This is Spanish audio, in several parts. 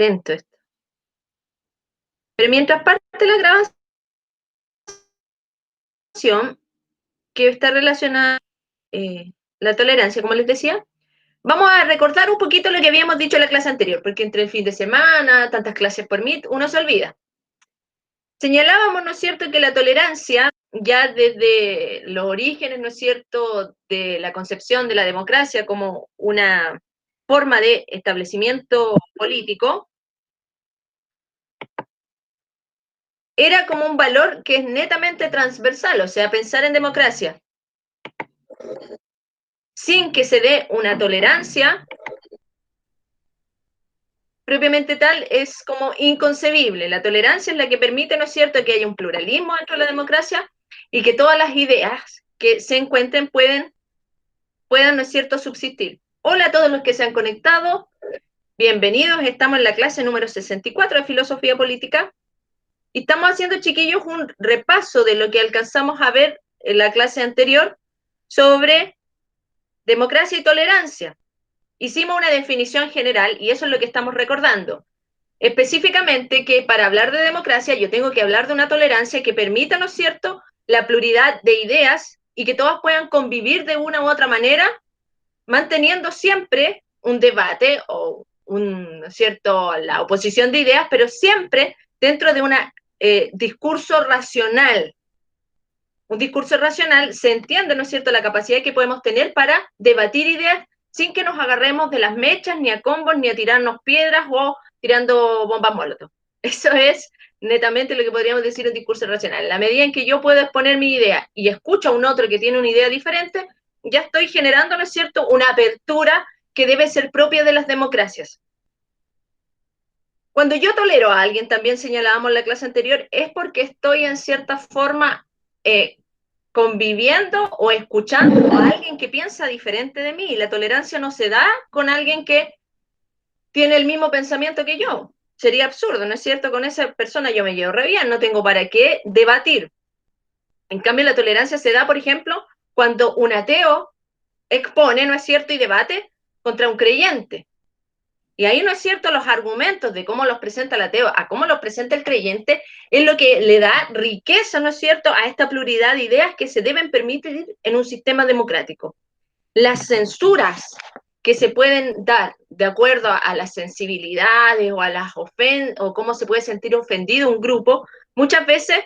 Lento esto. Pero mientras parte la grabación, que está relacionada la tolerancia, como les decía, vamos a recordar un poquito lo que habíamos dicho en la clase anterior, porque entre el fin de semana, tantas clases por Meet, uno se olvida. Señalábamos, ¿no es cierto?, que la tolerancia, ya desde los orígenes, ¿no es cierto?, de la concepción de la democracia como una forma de establecimiento político, era como un valor que es netamente transversal, o sea, pensar en democracia sin que se dé una tolerancia propiamente tal es como inconcebible. La tolerancia es la que permite, ¿no es cierto?, que haya un pluralismo dentro de la democracia y que todas las ideas que se encuentren puedan, ¿no es cierto?, subsistir. Hola a todos los que se han conectado, bienvenidos, estamos en la clase número 64 de Filosofía Política y estamos haciendo, chiquillos, un repaso de lo que alcanzamos a ver en la clase anterior sobre democracia y tolerancia. Hicimos una definición general y eso es lo que estamos recordando. Específicamente que para hablar de democracia yo tengo que hablar de una tolerancia que permita, ¿no es cierto?, la pluralidad de ideas y que todas puedan convivir de una u otra manera, manteniendo siempre un debate o ¿no es cierto?, la oposición de ideas, pero siempre dentro de un discurso racional. Un discurso racional se entiende, ¿no es cierto?, la capacidad que podemos tener para debatir ideas sin que nos agarremos de las mechas, ni a combos, ni a tirarnos piedras o tirando bombas molotov. Eso es netamente lo que podríamos decir un discurso racional. En la medida en que yo puedo exponer mi idea y escucho a un otro que tiene una idea diferente, ya estoy generando, ¿no es cierto?, una apertura que debe ser propia de las democracias. Cuando yo tolero a alguien, también señalábamos en la clase anterior, es porque estoy en cierta forma conviviendo o escuchando a alguien que piensa diferente de mí. La tolerancia no se da con alguien que tiene el mismo pensamiento que yo. Sería absurdo, ¿no es cierto? Con esa persona yo me llevo re bien, no tengo para qué debatir. En cambio, la tolerancia se da, por ejemplo, cuando un ateo expone, ¿no es cierto?, y debate contra un creyente. Y ahí, ¿no es cierto?, los argumentos de cómo los presenta el ateo a cómo los presenta el creyente es lo que le da riqueza, ¿no es cierto?, a esta pluralidad de ideas que se deben permitir en un sistema democrático. Las censuras que se pueden dar de acuerdo a las sensibilidades o a las o cómo se puede sentir ofendido un grupo, muchas veces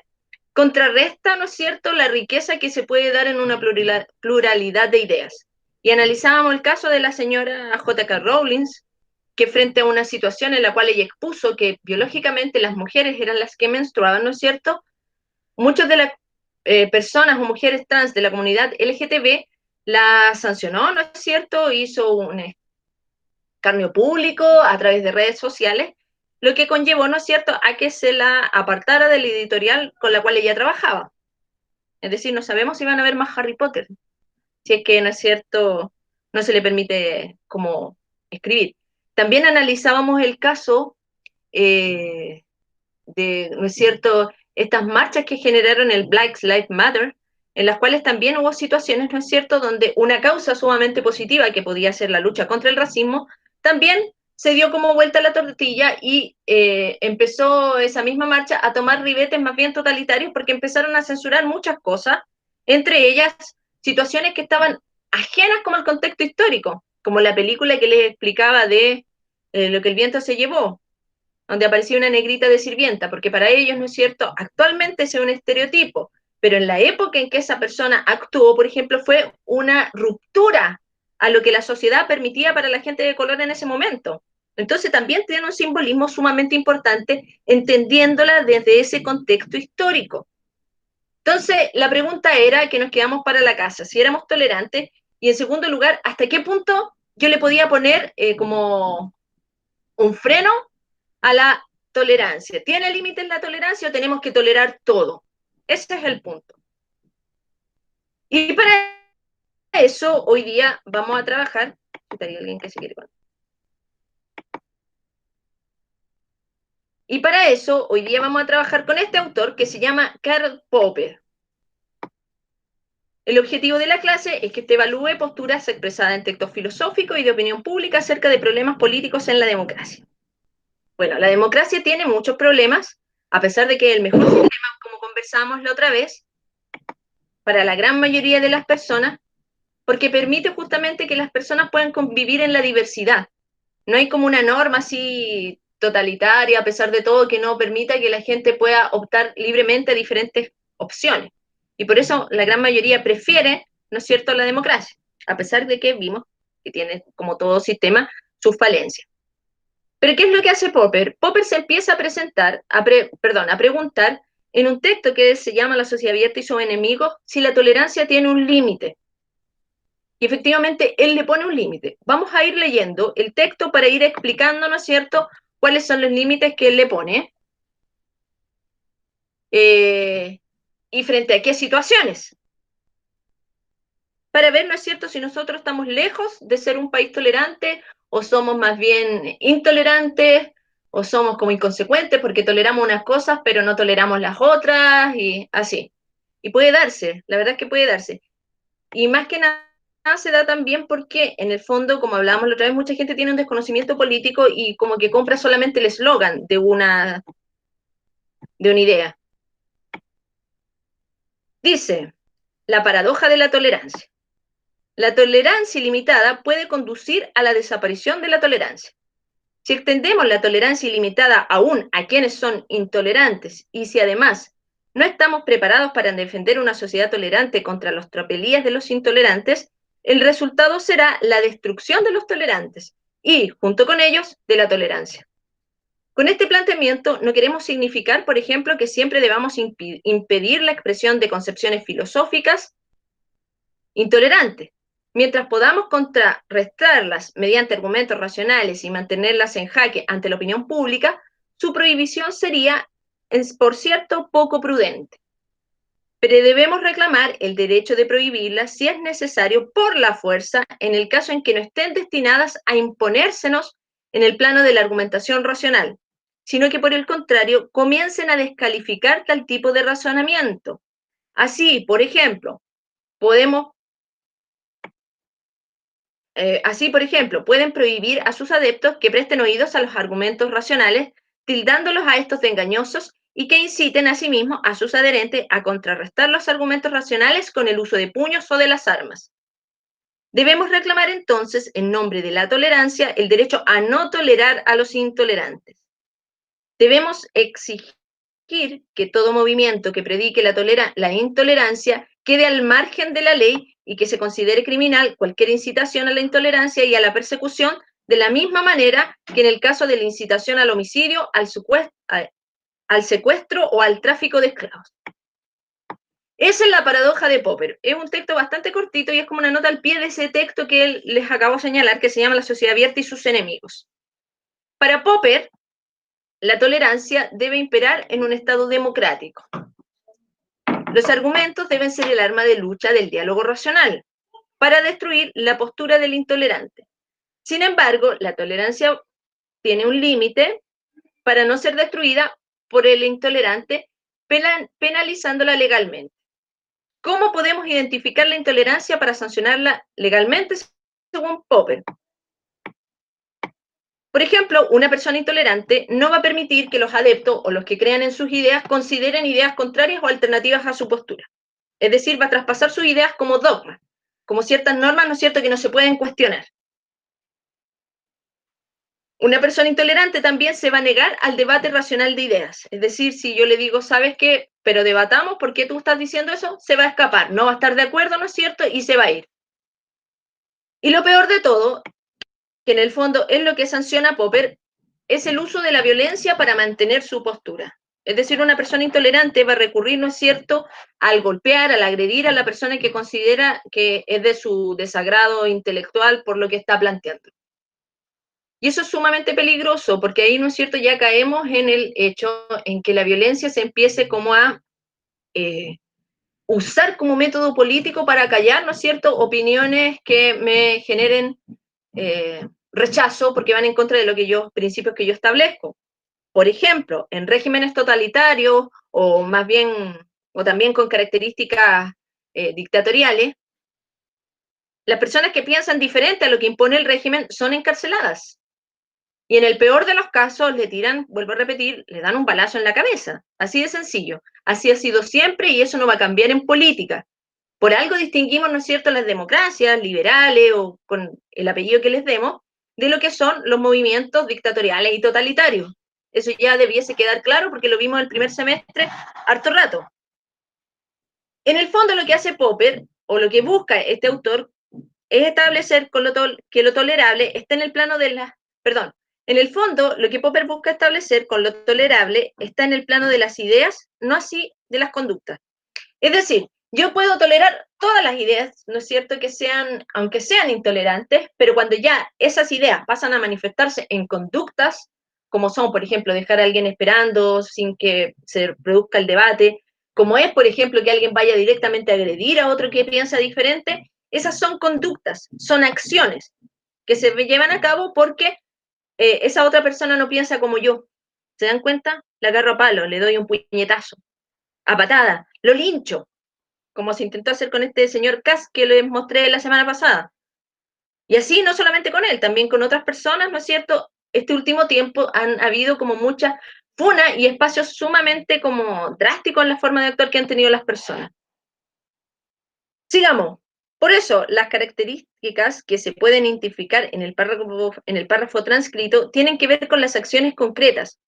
contrarresta, ¿no es cierto?, la riqueza que se puede dar en una pluralidad de ideas. Y analizábamos el caso de la señora J.K. Rowling, que frente a una situación en la cual ella expuso que biológicamente las mujeres eran las que menstruaban, ¿no es cierto?, muchas de las personas o mujeres trans de la comunidad LGTB la sancionó, ¿no es cierto?, hizo un escarnio público a través de redes sociales, lo que conllevó, ¿no es cierto?, a que se la apartara del editorial con la cual ella trabajaba. Es decir, no sabemos si van a ver más Harry Potter, si es que, ¿no es cierto?, no se le permite como escribir. También analizábamos el caso de, ¿no es cierto?, estas marchas que generaron el Black Lives Matter, en las cuales también hubo situaciones, ¿no es cierto?, donde una causa sumamente positiva, que podía ser la lucha contra el racismo, también se dio como vuelta a la tortilla y empezó esa misma marcha a tomar ribetes más bien totalitarios porque empezaron a censurar muchas cosas, entre ellas situaciones que estaban ajenas como al contexto histórico, como la película que les explicaba de lo que el viento se llevó, donde aparecía una negrita de sirvienta, porque para ellos, ¿no es cierto?, actualmente es un estereotipo, pero en la época en que esa persona actuó, por ejemplo, fue una ruptura a lo que la sociedad permitía para la gente de color en ese momento. Entonces también tiene un simbolismo sumamente importante, entendiéndola desde ese contexto histórico. Entonces, la pregunta era que nos quedamos para la casa, si éramos tolerantes, y en segundo lugar, ¿hasta qué punto yo le podía poner como un freno a la tolerancia? ¿Tiene límites la tolerancia o tenemos que tolerar todo? Ese es el punto. Y para eso, hoy día vamos a trabajar. ¿Hay alguien que se quiere contar? Y para eso, hoy día vamos a trabajar con este autor que se llama Karl Popper. El objetivo de la clase es que te evalúe posturas expresadas en textos filosóficos y de opinión pública acerca de problemas políticos en la democracia. Bueno, la democracia tiene muchos problemas, a pesar de que el mejor sistema, como conversamos la otra vez, para la gran mayoría de las personas, porque permite justamente que las personas puedan convivir en la diversidad. No hay como una norma así totalitaria, a pesar de todo, que no permita que la gente pueda optar libremente a diferentes opciones. Y por eso la gran mayoría prefiere, ¿no es cierto?, la democracia, a pesar de que vimos que tiene, como todo sistema, sus falencias. Pero ¿qué es lo que hace Popper? Popper se empieza a presentar, a preguntar en un texto que se llama La sociedad abierta y sus enemigos, si la tolerancia tiene un límite. Y efectivamente, él le pone un límite. Vamos a ir leyendo el texto para ir explicando, ¿no es cierto?, cuáles son los límites que él le pone y frente a qué situaciones. Para ver, ¿no es cierto?, si nosotros estamos lejos de ser un país tolerante o somos más bien intolerantes o somos como inconsecuentes porque toleramos unas cosas pero no toleramos las otras y así. Y puede darse, la verdad es que puede darse. Y más que nada se da también porque, en el fondo, como hablábamos la otra vez, mucha gente tiene un desconocimiento político y como que compra solamente el eslogan de una idea. Dice, la paradoja de la tolerancia. La tolerancia ilimitada puede conducir a la desaparición de la tolerancia. Si extendemos la tolerancia ilimitada aún a quienes son intolerantes y si además no estamos preparados para defender una sociedad tolerante contra los tropelías de los intolerantes, el resultado será la destrucción de los tolerantes y, junto con ellos, de la tolerancia. Con este planteamiento no queremos significar, por ejemplo, que siempre debamos impedir la expresión de concepciones filosóficas intolerantes. Mientras podamos contrarrestarlas mediante argumentos racionales y mantenerlas en jaque ante la opinión pública, su prohibición sería, por cierto, poco prudente. Pero debemos reclamar el derecho de prohibirlas si es necesario por la fuerza en el caso en que no estén destinadas a imponérsenos en el plano de la argumentación racional, sino que por el contrario comiencen a descalificar tal tipo de razonamiento. Así, por ejemplo, podemos pueden prohibir a sus adeptos que presten oídos a los argumentos racionales, tildándolos a estos de engañosos y que inciten asimismo a sus adherentes a contrarrestar los argumentos racionales con el uso de puños o de las armas. Debemos reclamar entonces, en nombre de la tolerancia, el derecho a no tolerar a los intolerantes. Debemos exigir que todo movimiento que predique la intolerancia quede al margen de la ley y que se considere criminal cualquier incitación a la intolerancia y a la persecución, de la misma manera que en el caso de la incitación al homicidio, al secuestro o al tráfico de esclavos. Esa es la paradoja de Popper. Es un texto bastante cortito y es como una nota al pie de ese texto que él les acabo de señalar, que se llama La sociedad abierta y sus enemigos. Para Popper, la tolerancia debe imperar en un Estado democrático. Los argumentos deben ser el arma de lucha del diálogo racional para destruir la postura del intolerante. Sin embargo, la tolerancia tiene un límite para no ser destruida por el intolerante, penalizándola legalmente. ¿Cómo podemos identificar la intolerancia para sancionarla legalmente según Popper? Por ejemplo, una persona intolerante no va a permitir que los adeptos o los que crean en sus ideas consideren ideas contrarias o alternativas a su postura. Es decir, va a traspasar sus ideas como dogmas, como ciertas normas, ¿no es cierto?, que no se pueden cuestionar. Una persona intolerante también se va a negar al debate racional de ideas. Es decir, si yo le digo, ¿sabes qué? Pero debatamos, ¿por qué tú estás diciendo eso? Se va a escapar, no va a estar de acuerdo, ¿no es cierto? Y se va a ir. Y lo peor de todo, que en el fondo es lo que sanciona Popper, es el uso de la violencia para mantener su postura. Es decir, una persona intolerante va a recurrir, ¿no es cierto?, al golpear, al agredir a la persona que considera que es de su desagrado intelectual por lo que está planteando. Y eso es sumamente peligroso, porque ahí, ¿no es cierto?, ya caemos en el hecho en que la violencia se empiece como a usar como método político para callar, ¿no es cierto?, opiniones que me generen rechazo porque van en contra de principios que yo establezco. Por ejemplo, en regímenes totalitarios o más bien, o también con características dictatoriales, las personas que piensan diferente a lo que impone el régimen son encarceladas. Y en el peor de los casos le tiran, vuelvo a repetir, le dan un balazo en la cabeza. Así de sencillo. Así ha sido siempre y eso no va a cambiar en política. Por algo distinguimos, ¿no es cierto?, las democracias liberales o con el apellido que les demos, de lo que son los movimientos dictatoriales y totalitarios. Eso ya debiese quedar claro porque lo vimos el primer semestre harto rato. En el fondo lo que hace Popper, o lo que busca este autor, es establecer que lo tolerable está en el plano de las... Perdón, en el fondo lo que Popper busca establecer con lo tolerable está en el plano de las ideas, no así de las conductas. Es decir, yo puedo tolerar todas las ideas, ¿no es cierto?, que sean, aunque sean intolerantes, pero cuando ya esas ideas pasan a manifestarse en conductas, como son, por ejemplo, dejar a alguien esperando sin que se produzca el debate, como es, por ejemplo, que alguien vaya directamente a agredir a otro que piensa diferente, esas son conductas, son acciones que se llevan a cabo porque esa otra persona no piensa como yo. ¿Se dan cuenta? Le agarro a palo, le doy un puñetazo, a patada, lo lincho, como se intentó hacer con este señor Kass que les mostré la semana pasada. Y así no solamente con él, también con otras personas, ¿no es cierto? Este último tiempo han habido como muchas funas y espacios sumamente como drásticos en la forma de actuar que han tenido las personas. Sigamos. Por eso, las características que se pueden identificar en el párrafo transcrito tienen que ver con las acciones concretas.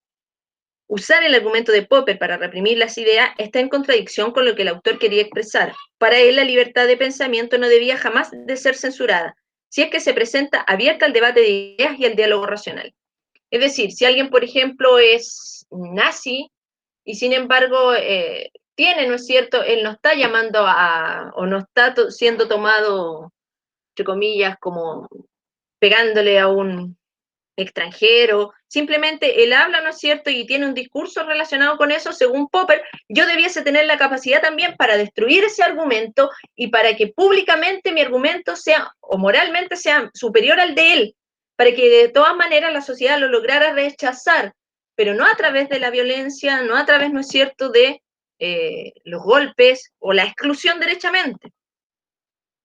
Usar el argumento de Popper para reprimir las ideas está en contradicción con lo que el autor quería expresar. Para él, la libertad de pensamiento no debía jamás de ser censurada, si es que se presenta abierta al debate de ideas y al diálogo racional. Es decir, si alguien, por ejemplo, es nazi y sin embargo tiene, ¿no es cierto?, él no está llamando a, o no está siendo tomado, entre comillas, como pegándole a un extranjero, simplemente él habla, ¿no es cierto?, y tiene un discurso relacionado con eso, según Popper, yo debiese tener la capacidad también para destruir ese argumento y para que públicamente mi argumento sea, o moralmente sea superior al de él, para que de todas maneras la sociedad lo lograra rechazar, pero no a través de la violencia, no a través, ¿no es cierto?, de los golpes o la exclusión derechamente.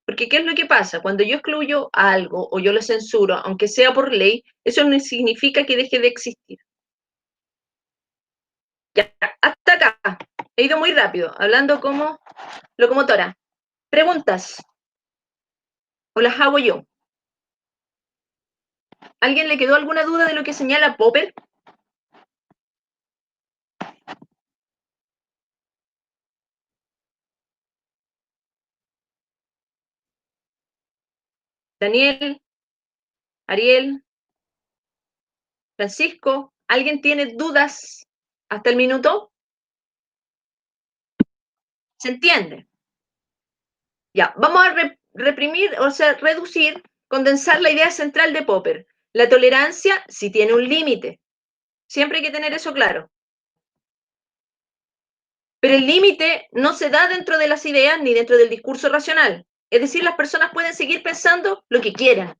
Porque ¿qué es lo que pasa? Cuando yo excluyo algo o yo lo censuro, aunque sea por ley, eso no significa que deje de existir. Ya, hasta acá. He ido muy rápido, hablando como locomotora. Preguntas. ¿O las hago yo? ¿Alguien le quedó alguna duda de lo que señala Popper? Daniel, Ariel, Francisco, ¿alguien tiene dudas hasta el minuto? ¿Se entiende? Ya, vamos a reprimir, o sea, reducir, condensar la idea central de Popper. La tolerancia sí tiene un límite. Siempre hay que tener eso claro. Pero el límite no se da dentro de las ideas ni dentro del discurso racional. Es decir, las personas pueden seguir pensando lo que quieran.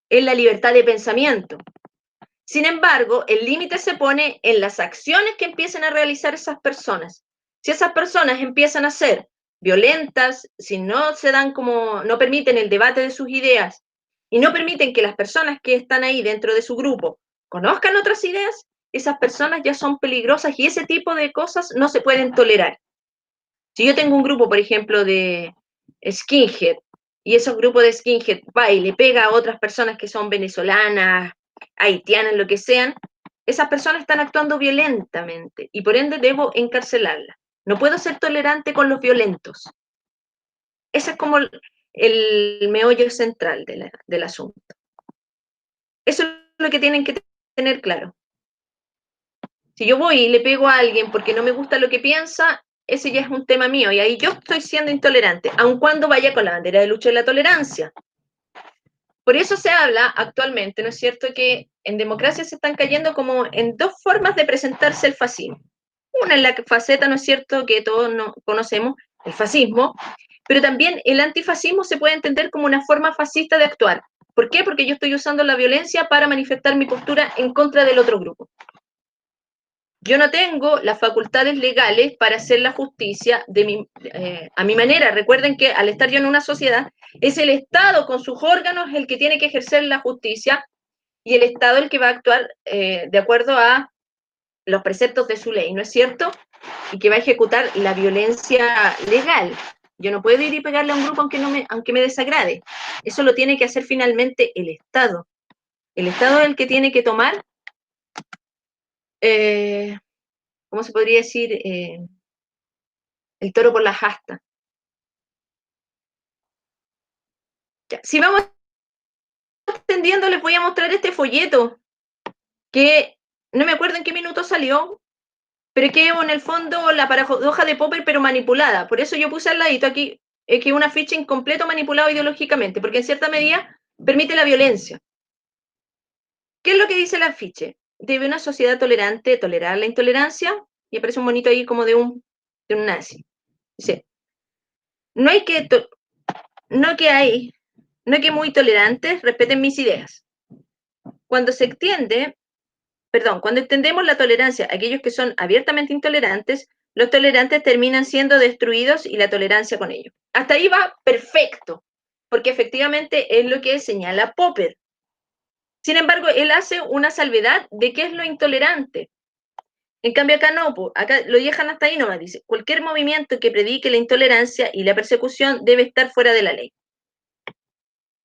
Es la libertad de pensamiento. Sin embargo, el límite se pone en las acciones que empiecen a realizar esas personas. Si esas personas empiezan a ser violentas, si no se dan como, no permiten el debate de sus ideas y no permiten que las personas que están ahí dentro de su grupo conozcan otras ideas, esas personas ya son peligrosas y ese tipo de cosas no se pueden tolerar. Si yo tengo un grupo, por ejemplo, de skinhead, y esos grupos de skinhead va y le pega a otras personas que son venezolanas, haitianas, lo que sean, esas personas están actuando violentamente y por ende debo encarcelarlas. No puedo ser tolerante con los violentos. Ese es como el meollo central del asunto. Eso es lo que tienen que tener claro. Si yo voy y le pego a alguien porque no me gusta lo que piensa, ese ya es un tema mío y ahí yo estoy siendo intolerante, aun cuando vaya con la bandera de lucha de la tolerancia. Por eso se habla actualmente, ¿no es cierto?, que en democracia se están cayendo como en dos formas de presentarse el fascismo. Una es la faceta, ¿no es cierto?, que todos conocemos, el fascismo, pero también el antifascismo se puede entender como una forma fascista de actuar. ¿Por qué? Porque yo estoy usando la violencia para manifestar mi postura en contra del otro grupo. Yo no tengo las facultades legales para hacer la justicia a mi manera. Recuerden que al estar yo en una sociedad, es el Estado con sus órganos el que tiene que ejercer la justicia y el Estado el que va a actuar de acuerdo a los preceptos de su ley, ¿no es cierto? Y que va a ejecutar la violencia legal. Yo no puedo ir y pegarle a un grupo aunque me desagrade. Eso lo tiene que hacer finalmente el Estado. El Estado es el que tiene que tomar, ¿cómo se podría decir? El toro por las astas. Si vamos extendiendo, les voy a mostrar este folleto, que no me acuerdo en qué minuto salió, pero que en el fondo la paradoja de Popper, pero manipulada. Por eso yo puse al ladito aquí que una ficha incompleto manipulado ideológicamente, porque en cierta medida permite la violencia. ¿Qué es lo que dice el afiche? ¿Debe una sociedad tolerante tolerar la intolerancia? Y aparece un monito ahí como de un nazi. Dice, no hay que, no que hay, no que muy tolerantes respeten mis ideas. Cuando se extiende, cuando entendemos la tolerancia a aquellos que son abiertamente intolerantes, los tolerantes terminan siendo destruidos y la tolerancia con ellos. Hasta ahí va perfecto, porque efectivamente es lo que señala Popper. Sin embargo, él hace una salvedad de qué es lo intolerante. En cambio, acá no, acá lo dejan hasta ahí nomás, dice, cualquier movimiento que predique la intolerancia y la persecución debe estar fuera de la ley.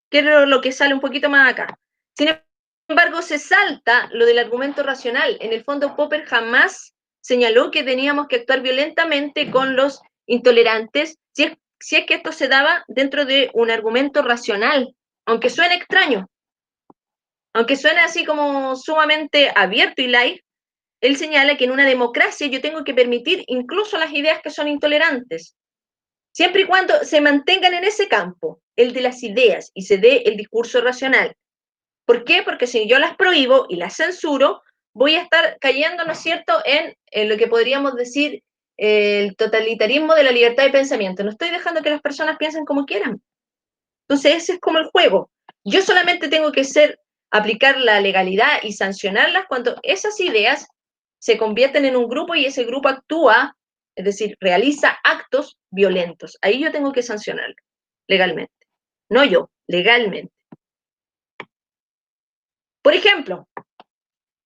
Que es lo que sale un poquito más acá. Sin embargo, se salta lo del argumento racional. En el fondo, Popper jamás señaló que teníamos que actuar violentamente con los intolerantes si es que esto se daba dentro de un argumento racional, aunque suene extraño, aunque suene así como sumamente abierto y light. Él señala que en una democracia yo tengo que permitir incluso las ideas que son intolerantes, siempre y cuando se mantengan en ese campo, el de las ideas, y se dé el discurso racional. ¿Por qué? Porque si yo las prohíbo y las censuro, voy a estar cayendo, ¿no es cierto?, en lo que podríamos decir el totalitarismo de la libertad de pensamiento. No estoy dejando que las personas piensen como quieran. Entonces, ese es como el juego. Yo solamente tengo que aplicar la legalidad y sancionarlas cuando esas ideas se convierten en un grupo y ese grupo actúa, es decir, realiza actos violentos. Ahí yo tengo que sancionarlo legalmente. No yo, legalmente. Por ejemplo,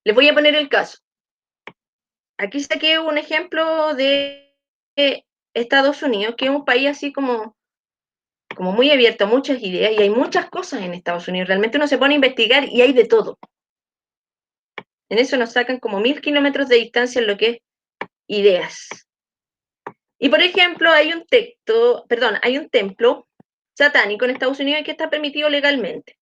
les voy a poner el caso. Aquí saqué un ejemplo de Estados Unidos, que es un país así como muy abierto a muchas ideas, y hay muchas cosas en Estados Unidos. Realmente uno se pone a investigar y hay de todo. En eso nos sacan como 1000 kilómetros de distancia en lo que es ideas. Y por ejemplo, hay un templo satánico en Estados Unidos que está permitido legalmente.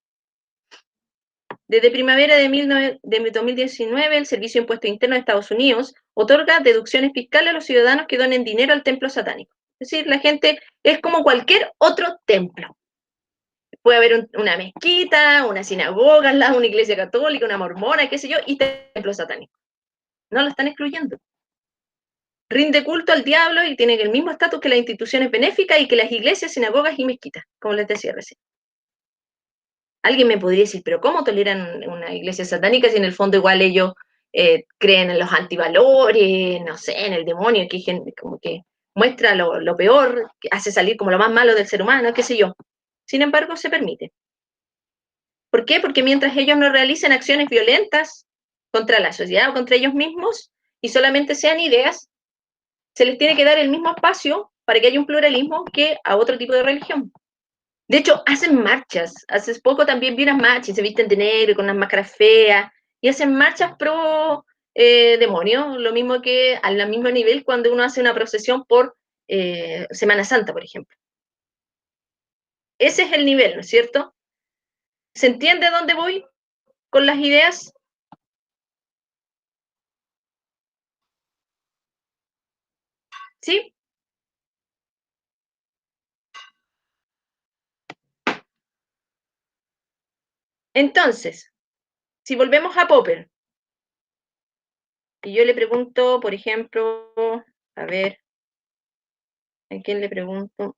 Desde primavera de 2019, el Servicio de Impuestos Internos de Estados Unidos otorga deducciones fiscales a los ciudadanos que donen dinero al templo satánico. Es decir, la gente es como cualquier otro templo. Puede haber una mezquita, una sinagoga, una iglesia católica, una mormona, qué sé yo, y templo satánico. No lo están excluyendo. Rinde culto al diablo y tiene el mismo estatus que las instituciones benéficas y que las iglesias, sinagogas y mezquitas, como les decía recién. Alguien me podría decir, pero ¿cómo toleran una iglesia satánica si en el fondo igual ellos creen en los antivalores, no sé, en el demonio, que gente como que muestra lo peor, que hace salir como lo más malo del ser humano, qué sé yo? Sin embargo, se permite. ¿Por qué? Porque mientras ellos no realicen acciones violentas contra la sociedad o contra ellos mismos y solamente sean ideas, se les tiene que dar el mismo espacio para que haya un pluralismo que a otro tipo de religión. De hecho, hacen marchas. Hace poco también vi unas marchas, se visten de negro con unas máscaras feas y hacen marchas pro demonio, lo mismo que al mismo nivel cuando uno hace una procesión por Semana Santa, por ejemplo. Ese es el nivel, ¿no es cierto? ¿Se entiende dónde voy con las ideas? ¿Sí? Entonces, si volvemos a Popper, y yo le pregunto, por ejemplo, a ver, ¿a quién le pregunto?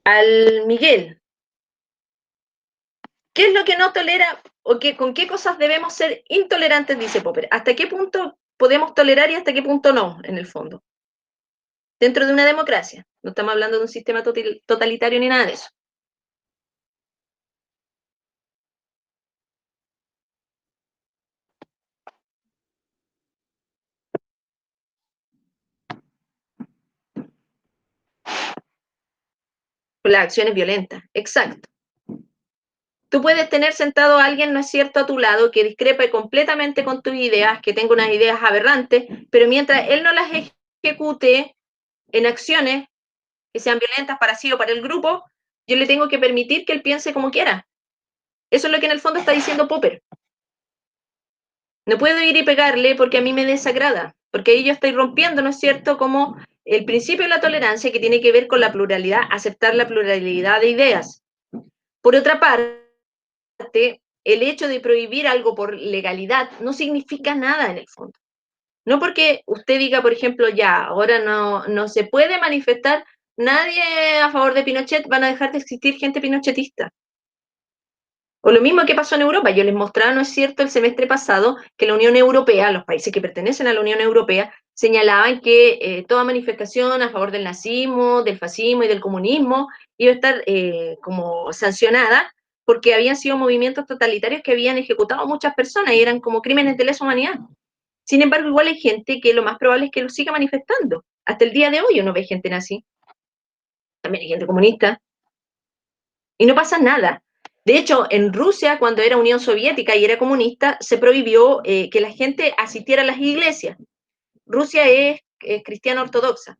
Al Miguel. ¿Qué es lo que no tolera o con qué cosas debemos ser intolerantes, dice Popper? ¿Hasta qué punto podemos tolerar y hasta qué punto no, en el fondo? Dentro de una democracia. No estamos hablando de un sistema totalitario ni nada de eso. Con las acciones violentas, exacto. Tú puedes tener sentado a alguien, ¿no es cierto?, a tu lado que discrepa completamente con tus ideas, que tenga unas ideas aberrantes, pero mientras él no las ejecute en acciones que sean violentas para sí o para el grupo, yo le tengo que permitir que él piense como quiera. Eso es lo que en el fondo está diciendo Popper. No puedo ir y pegarle porque a mí me desagrada, porque ahí yo estoy rompiendo, ¿no es cierto?, como el principio de la tolerancia que tiene que ver con la pluralidad, aceptar la pluralidad de ideas. Por otra parte, el hecho de prohibir algo por legalidad no significa nada en el fondo. No porque usted diga, por ejemplo, ya, ahora no se puede manifestar nadie a favor de Pinochet, van a dejar de existir gente pinochetista. O lo mismo que pasó en Europa. Yo les mostraba, ¿no es cierto?, el semestre pasado, que la Unión Europea, los países que pertenecen a la Unión Europea, señalaban que toda manifestación a favor del nazismo, del fascismo y del comunismo iba a estar como sancionada porque habían sido movimientos totalitarios que habían ejecutado a muchas personas y eran como crímenes de lesa humanidad. Sin embargo, igual hay gente que lo más probable es que lo siga manifestando. Hasta el día de hoy uno ve gente nazi, también hay gente comunista, y no pasa nada. De hecho, en Rusia, cuando era Unión Soviética y era comunista, se prohibió que la gente asistiera a las iglesias. Rusia es cristiana ortodoxa.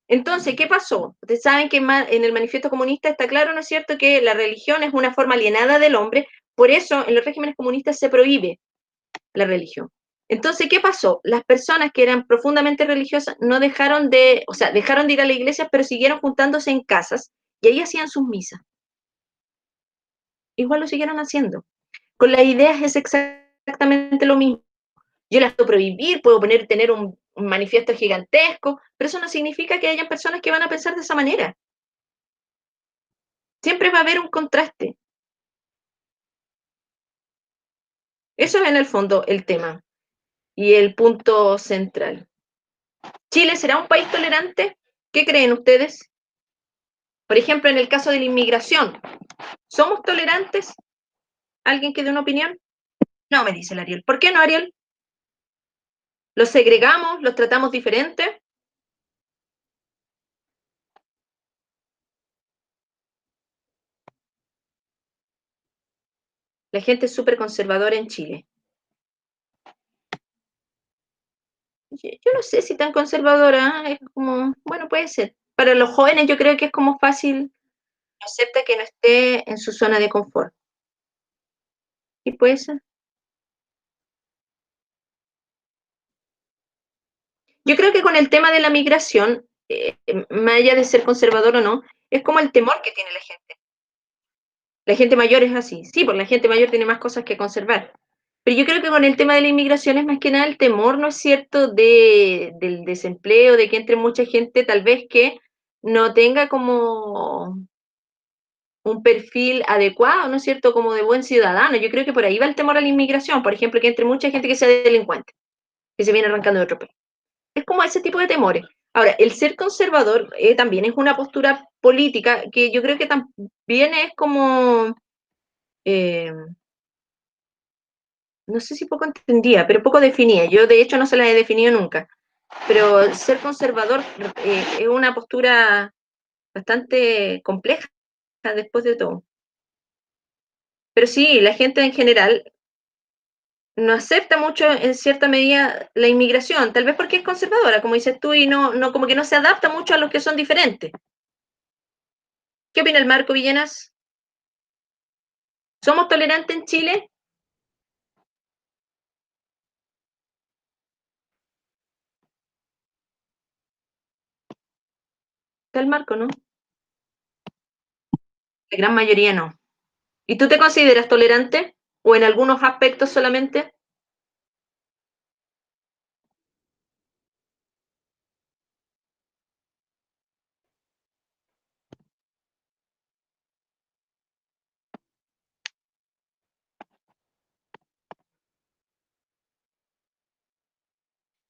Entonces, ¿qué pasó? Ustedes saben que en el manifiesto comunista está claro, ¿no es cierto?, que la religión es una forma alienada del hombre, por eso en los regímenes comunistas se prohíbe la religión. Entonces, ¿qué pasó? Las personas que eran profundamente religiosas no dejaron de, o sea, dejaron de ir a la iglesia, pero siguieron juntándose en casas y ahí hacían sus misas. Igual lo siguieron haciendo. Con las ideas es exactamente lo mismo. Yo las puedo prohibir, puedo tener un manifiesto gigantesco, pero eso no significa que haya personas que van a pensar de esa manera. Siempre va a haber un contraste. Eso es en el fondo el tema y el punto central. ¿Chile será un país tolerante? ¿Qué creen ustedes? Por ejemplo, en el caso de la inmigración, ¿somos tolerantes? ¿Alguien que dé una opinión? No, me dice el Ariel. ¿Por qué no, Ariel? ¿Los segregamos? ¿Los tratamos diferente? La gente es súper conservadora en Chile. Yo no sé si tan conservadora, es como, bueno, puede ser. Para los jóvenes yo creo que es como fácil, acepta que no esté en su zona de confort. ¿Y puede ser? Yo creo que con el tema de la migración, más allá de ser conservador o no, es como el temor que tiene la gente. La gente mayor es así, sí, porque la gente mayor tiene más cosas que conservar. Pero yo creo que con el tema de la inmigración es más que nada el temor, ¿no es cierto?, del desempleo, de que entre mucha gente tal vez que no tenga como un perfil adecuado, ¿no es cierto?, como de buen ciudadano. Yo creo que por ahí va el temor a la inmigración, por ejemplo, que entre mucha gente que sea delincuente, que se viene arrancando de otro país. Es como ese tipo de temores. Ahora, el ser conservador también es una postura política que yo creo que también es como, eh, no sé si poco entendía, pero poco definida. Yo de hecho no se la he definido nunca. Pero ser conservador es una postura bastante compleja después de todo. Pero sí, la gente en general no acepta mucho en cierta medida la inmigración, tal vez porque es conservadora, como dices tú, y no como que no se adapta mucho a los que son diferentes. ¿Qué opina el Marco Villenas? ¿Somos tolerantes en Chile? Está el Marco, ¿no? La gran mayoría no. ¿Y tú te consideras tolerante? ¿O en algunos aspectos solamente?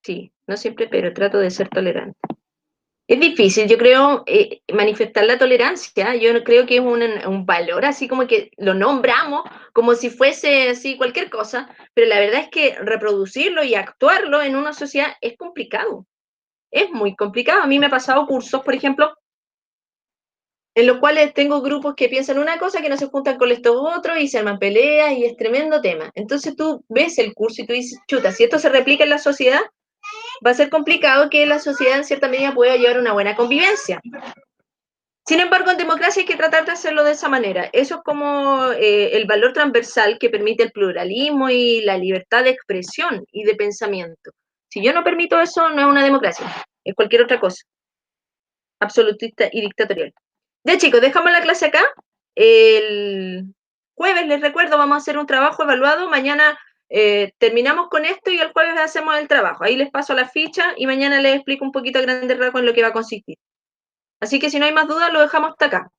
Sí, no siempre, pero trato de ser tolerante. Es difícil, yo creo, manifestar la tolerancia. Yo no creo que es un valor así como que lo nombramos como si fuese así cualquier cosa, pero la verdad es que reproducirlo y actuarlo en una sociedad es complicado. Es muy complicado. A mí me ha pasado cursos, por ejemplo, en los cuales tengo grupos que piensan una cosa, que no se juntan con estos otros y se arman peleas y es tremendo tema. Entonces tú ves el curso y tú dices, chuta, si esto se replica en la sociedad, va a ser complicado que la sociedad en cierta medida pueda llevar una buena convivencia. Sin embargo, en democracia hay que tratar de hacerlo de esa manera. Eso es como el valor transversal que permite el pluralismo y la libertad de expresión y de pensamiento. Si yo no permito eso, no es una democracia, es cualquier otra cosa, absolutista y dictatorial. Ya chicos, dejamos la clase acá. El jueves, les recuerdo, vamos a hacer un trabajo evaluado. Mañana terminamos con esto y el jueves hacemos el trabajo. Ahí les paso la ficha y mañana les explico un poquito a grandes rasgos en lo que va a consistir. Así que si no hay más dudas, lo dejamos hasta acá.